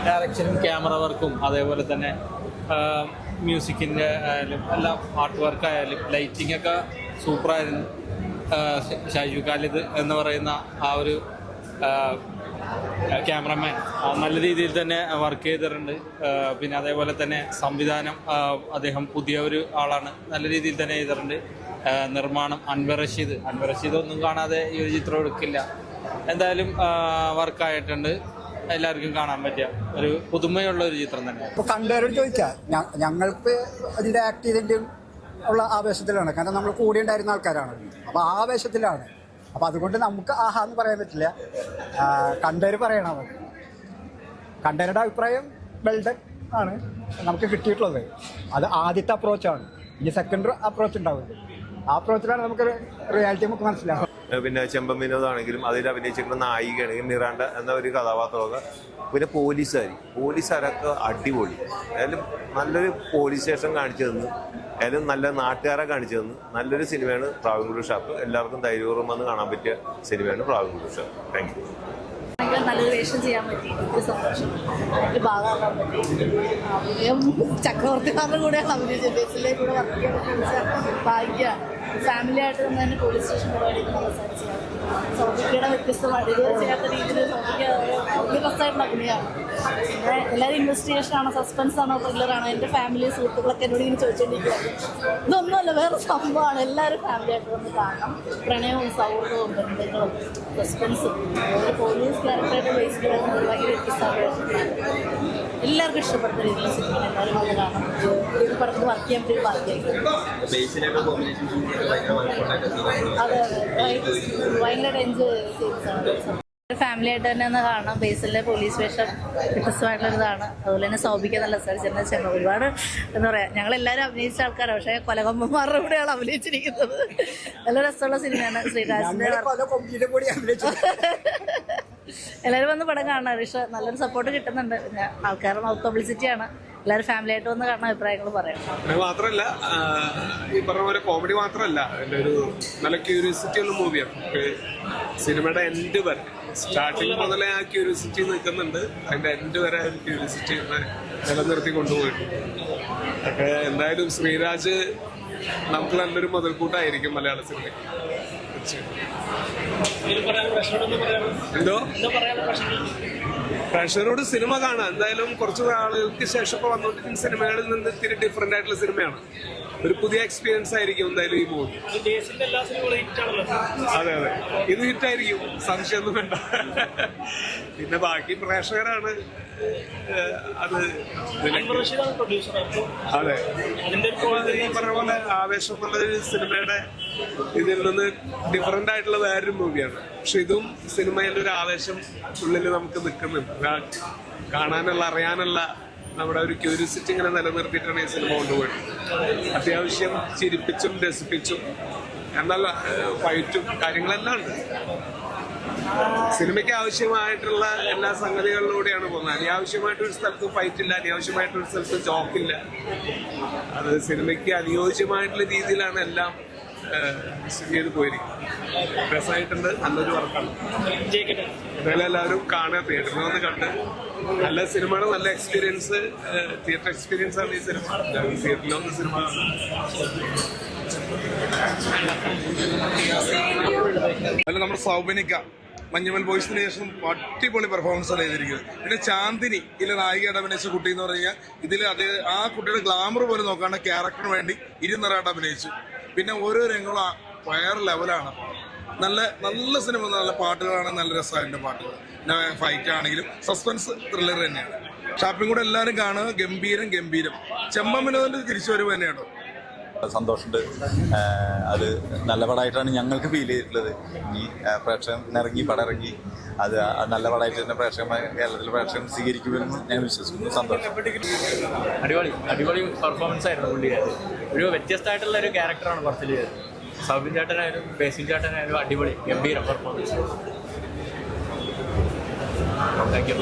ഡയറക്ഷനും camera വർക്കും അതേപോലെ തന്നെ മ്യൂസിക്കിൻ്റെ ആയാലും എല്ലാം ആർട്ട് വർക്കായാലും ലൈറ്റിംഗ് ഒക്കെ സൂപ്പറായിരുന്നു. ഷാജു ഖാലിദ് എന്ന് പറയുന്ന ആ ഒരു ക്യാമറമാൻ നല്ല രീതിയിൽ തന്നെ വർക്ക് ചെയ്തിട്ടുണ്ട്. പിന്നെ അതേപോലെ തന്നെ സംവിധാനം അദ്ദേഹം പുതിയ ഒരു ആളാണ്, നല്ല രീതിയിൽ തന്നെ ചെയ്തിട്ടുണ്ട്. നിർമ്മാണം അൻവർ റഷീദ് ഒന്നും കാണാതെ ഈ ഒരു ചിത്രം എടുക്കില്ല. എന്തായാലും വർക്കായിട്ടുണ്ട്, എല്ലാവർക്കും കാണാൻ പറ്റിയ ഒരു പുതുമയുള്ള ഒരു ചിത്രം തന്നെ. ഇപ്പോൾ കണ്ടവരോട് ചോദിച്ചാൽ ഞങ്ങൾക്ക് അതിൻ്റെ ആക്ട് ചെയ്തതിൻ്റെ ഉള്ള ആവേശത്തിലാണ്, കാരണം നമ്മൾ കൂടെ ഉണ്ടായിരുന്ന ആൾക്കാരാണ്. അപ്പോൾ ആ ആവേശത്തിലാണ്. അപ്പോൾ അതുകൊണ്ട് നമുക്ക് ആഹാ എന്ന് പറയാൻ പറ്റില്ല, കണ്ടവർ പറയണം. അത് കണ്ടവരുടെ അഭിപ്രായം വെൽഡൺ ആണ് നമുക്ക് കിട്ടിയിട്ടുള്ളത്. അത് ആദ്യത്തെ അപ്രോച്ചാണ്. ഇനി സെക്കൻഡ് അപ്രോച്ച് ഉണ്ടാവില്ല. ആ അപ്രോച്ചിലാണ് നമുക്ക് റിയാലിറ്റി നമുക്ക് മനസ്സിലാവും. പിന്നെ ചെമ്പൻ വിനോദാണെങ്കിലും അതിൽ അഭിനയിച്ചിരിക്കുന്ന നായികയാണെങ്കിലും മിറാണ്ട എന്ന ഒരു കഥാപാത്രമൊക്കെ, പിന്നെ പോലീസുകാരൊക്കെ അടിപൊളി. ഏതായാലും നല്ലൊരു പോലീസ് സ്റ്റേഷൻ കാണിച്ചു തന്നു, ഏതായാലും നല്ല നാട്ടുകാരെ കാണിച്ചു തന്നു. നല്ലൊരു സിനിമയാണ് പ്രാവൻകുരു ഷാപ്പ്. എല്ലാവർക്കും ധൈര്യപൂർവ്വം വന്ന് കാണാൻ പറ്റിയ സിനിമയാണ് പ്രാവൻകുരു ഷാപ്പ്. Thank you. നല്ലൊരു വേഷം ചെയ്യാൻ പറ്റി, എനിക്ക് സന്തോഷം. എനിക്ക് ഭാഗമാകാൻ പറ്റി. ചക്രവർത്തിമാരുടെ കൂടെയാണ് അഭിനയിച്ചത്. ബേസിലേക്ക് കൂടെ വർക്ക് ചെയ്യാൻ ഭാഗ്യമാണ്. ഫാമിലി ആയിട്ട് തന്നെ പോലീസ് സ്റ്റേഷൻ പരിപാടി സംസാരിച്ചു. സൗഭിക്കയുടെ വ്യത്യസ്തമായിട്ട് ഇതുവരെ ചെയ്യാത്ത രീതിയിൽ സൗഭിക്ക വലിയ രസമായിട്ടുള്ള അഭിനയമാണ്. പിന്നെ എല്ലാവരും ഇൻവെസ്റ്റിഗേഷനാണോ, സസ്പെൻസാണോ, ത്രില്ലറാണോ? എൻ്റെ ഫാമിലി സുഹൃത്തുക്കളൊക്കെ എന്നോട് ഇങ്ങനെ ചോദിച്ചുകൊണ്ടിരിക്കുകയാണ്. ഇതൊന്നുമല്ല, വേറെ സംഭവമാണ്. എല്ലാവരും ഫാമിലി ആയിട്ട് വന്ന് കാണണം. പ്രണയവും സൗഹൃദവും ബന്ധങ്ങളും സസ്പെൻസും ഒരു പോലീസ് ക്യാരക്ടറായിട്ട് ബേസ്ഡ് ഭയങ്കര വ്യത്യസ്തമായിട്ട് എല്ലാവർക്കും ഇഷ്ടപ്പെടുന്ന രീതിയിൽ സിനിമ എല്ലാവരും വന്ന് കാണണം. ഇത് പടത്തിൽ വർക്ക് ചെയ്യാൻ പറ്റിയ ഭാഗ്യമായിരിക്കും. അതെ, ഭയങ്കരമായിട്ട് എൻജോയ് ചെയ്താണ്. ഫാമിലി ആയിട്ട് തന്നെ ഒന്ന് കാണണം. ബേസിലെ പോലീസ് വേഷം വ്യത്യസ്തമായിട്ടുള്ളൊരിതാണ്. അതുപോലെ തന്നെ സൗഭിക്ക നല്ല സംസാരിച്ചിരുന്ന ഒരുപാട് എന്താ പറയുക, ഞങ്ങളെല്ലാവരും അഭിനയിച്ച ആൾക്കാരാണ്. പക്ഷേ കൊലകൊമ്പന്മാരുടെ കൂടെയാണ് അഭിനയിച്ചിരിക്കുന്നത്. നല്ല രസമുള്ള സിനിമയാണ്. ശ്രീരാജിന്റെ എല്ലാവരും വന്ന് പടം കാണാം. പക്ഷേ നല്ലൊരു സപ്പോർട്ട് കിട്ടുന്നുണ്ട്. പിന്നെ ആൾക്കാരുടെ മൗത്ത് പബ്ലിസിറ്റിയാണ്. എല്ലാവരും ഫാമിലി ആയിട്ട് വന്ന് കാണാൻ അഭിപ്രായങ്ങൾ പറയാം. മാത്രമല്ല, ഈ പറഞ്ഞ പോലെ കോമഡി മാത്രമല്ല, എൻ്റെ ഒരു നല്ല ക്യൂരിയോസിറ്റി ഉള്ള മൂവിയാണ്. സിനിമയുടെ എൻഡ് വരെ, സ്റ്റാർട്ടിങ് മുതലേ ആ ക്യൂരിയോസിറ്റി നിൽക്കുന്നുണ്ട്. അതിൻ്റെ എൻഡ് വരെ ആ ക്യൂരിയോസിറ്റി നിലനിർത്തി കൊണ്ടുപോയിട്ടുണ്ട്. ഒക്കെ എന്തായാലും ശ്രീരാജ് നമുക്ക് നല്ലൊരു മുതൽക്കൂട്ടായിരിക്കും മലയാള സിനിമയ്ക്ക്. എന്തോ പ്രേക്ഷകരോട് സിനിമ കാണാം. എന്തായാലും കുറച്ച് നാളുകൾക്ക് ശേഷം ഇപ്പോൾ വന്നുകൊണ്ടിരിക്കുന്ന സിനിമകളിൽ നിന്ന് ഇത്തിരി ഡിഫറെന്റ് ആയിട്ടുള്ള സിനിമയാണ്. ഒരു പുതിയ എക്സ്പീരിയൻസ് ആയിരിക്കും എന്തായാലും ഈ മൂവി. അതെ, ഇത് ഹിറ്റായിരിക്കും, സംശയമൊന്നും വേണ്ട. പിന്നെ ബാക്കി പ്രേക്ഷകരാണ് അത്. അതെ, ഈ പറഞ്ഞ പോലെ ആവേശം എന്നുള്ള സിനിമയുടെ ഇതിൽ നിന്ന് ഡിഫറെന്റ് ആയിട്ടുള്ള വേറൊരു മൂവിയാണ്. പക്ഷെ ഇതും സിനിമയിൽ ഒരു ആവേശം ഉള്ളിൽ നമുക്ക് നിൽക്കുന്നുണ്ട്. കാണാനുള്ള, അറിയാനുള്ള നമ്മുടെ ഒരു ക്യൂരിയോസിറ്റി ഇങ്ങനെ നിലനിർത്തിയിട്ടാണ് ഈ സിനിമ കൊണ്ടുപോയത്. അത്യാവശ്യം ചിരിപ്പിച്ചും രസിപ്പിച്ചും എന്നാൽ ഫൈറ്റും കാര്യങ്ങളെല്ലാം ഉണ്ട്. സിനിമയ്ക്ക് ആവശ്യമായിട്ടുള്ള എല്ലാ സംഗതികളിലൂടെയാണ് പോകുന്നത്. അനാവശ്യമായിട്ടൊരു സ്ഥലത്ത് ഫൈറ്റ് ഇല്ല, അനാവശ്യമായിട്ടൊരു സ്ഥലത്ത് ജോക്കില്ല. അത് സിനിമയ്ക്ക് അനുയോജ്യമായിട്ടുള്ള രീതിയിലാണ് എല്ലാം ചെയ്ത് പോയിരിക്കുന്നത്. രസമായിട്ടുണ്ട്, നല്ലൊരു വർക്കാണ്. എന്തായാലും എല്ലാവരും കാണുക, തിയേറ്ററിൽ വന്ന് കണ്ട്. നല്ല സിനിമയാണ്, നല്ല എക്സ്പീരിയൻസ്, തിയേറ്റർ എക്സ്പീരിയൻസ് ആണ് ഈ സിനിമ. തിയേറ്ററിൽ വന്ന് സിനിമ അല്ല, നമ്മുടെ സൗബനിക്ക മഞ്ഞുമൽ ബോയ്സിന് ശേഷം അടിപൊളി പെർഫോമൻസ് ആണ് ചെയ്തിരിക്കുന്നത്. പിന്നെ ചാന്ദിനി ഇതിലെ നായികയായിട്ട് അഭിനയിച്ച കുട്ടി എന്ന് പറഞ്ഞു കഴിഞ്ഞാൽ ഇതിൽ ആ കുട്ടിയുടെ ഗ്ലാമർ പോലും നോക്കാണ്ട് ക്യാരക്ടറിന് വേണ്ടി ഇരുന്നറായിട്ട് അഭിനയിച്ചു. പിന്നെ ഓരോ രംഗങ്ങളും വേറെ ലെവലാണ്. നല്ല നല്ല സിനിമ, നല്ല പാട്ടുകളാണ്, നല്ല രസമായിട്ട് പാട്ടുകൾ. പിന്നെ ഫൈറ്റ് ആണെങ്കിലും സസ്പെൻസ് ത്രില്ലർ തന്നെയാണ്. ഷാപ്പിംഗ് കൂടെ എല്ലാവരും കാണുക. ഗംഭീരം. ചെമ്പൻ വിനോദിന്റെ തിരിച്ചുവരവ് തന്നെയാണ്. സന്തോഷമുണ്ട്. അത് നല്ല പടമായിട്ടാണ് ഞങ്ങൾക്ക് ഫീൽ ചെയ്തിട്ടുള്ളത്. ഇനി പ്രേക്ഷകനിറങ്ങി പടം ഇറങ്ങി അത് നല്ല പടമായിട്ട് തന്നെ കേരളത്തിലെ പ്രേക്ഷകൻ സ്വീകരിക്കുമെന്ന് ഞങ്ങൾ വിശ്വസിക്കുന്നു. സന്തോഷം. അടിപൊളി പെർഫോമൻസ് ആയിരുന്നു പുള്ളിയുടെ. ഒരു വ്യത്യസ്തമായിട്ടുള്ള ഒരു ക്യാരക്ടറാണ് പടത്തിൽ ചെയ്തത്. സൗബിൻ ചേട്ടനായാലും ബേസിൻ ചേട്ടനായാലും അടിപൊളി ഗംഭീര പെർഫോമൻസ്. Thank you.